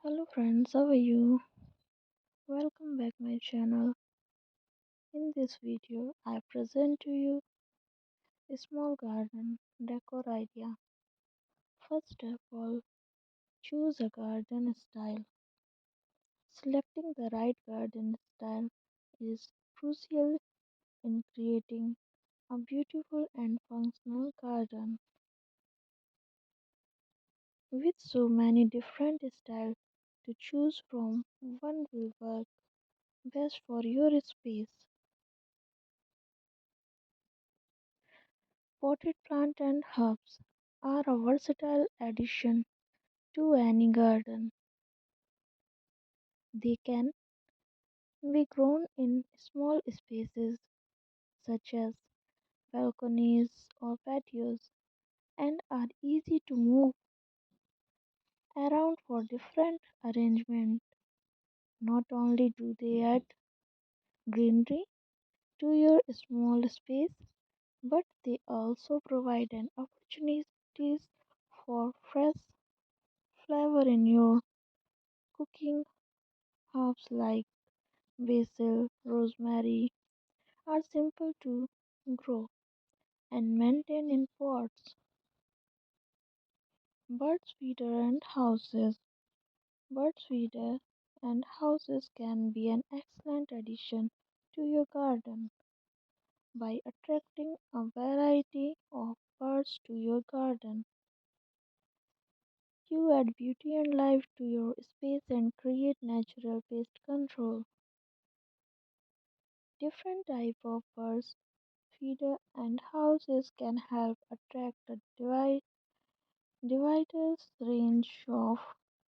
Hello friends, how are you? Welcome back my channel. In this video, I present to you a small garden decor idea. First of all, choose a garden style. Selecting the right garden style is crucial in creating a beautiful and functional garden. With so many different styles to choose from, one will work best for your space. Potted plant and herbs are a versatile addition to any garden. They can be grown in small spaces such as balconies or patios and are easy to move around for different arrangement. Not only do they add greenery to your small space, but they also provide an opportunities for fresh flavor in your cooking. Herbs like basil, rosemary are simple to grow and maintain in pots. Birds feeder and houses. Birds feeder and houses can be an excellent addition to your garden by attracting a variety of birds to your garden. You add beauty and life to your space and create natural pest control. Different type of birds feeder and houses can help attract a diverse range of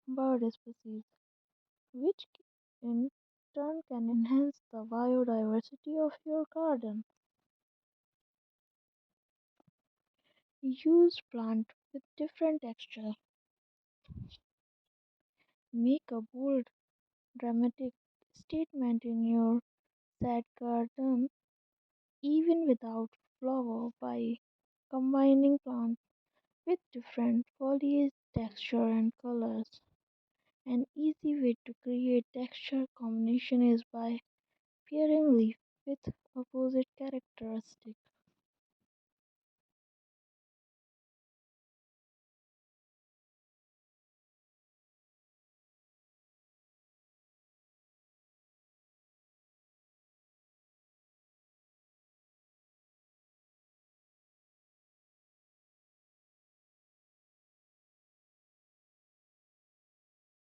bird species, which in turn can enhance the biodiversity of your garden. Use plant with different texture. Make a bold, dramatic statement in your sad garden, even without flower, by combining plants with different foliage, texture, and colors. An easy way to create texture combination is by pairing leaf with opposite characteristic.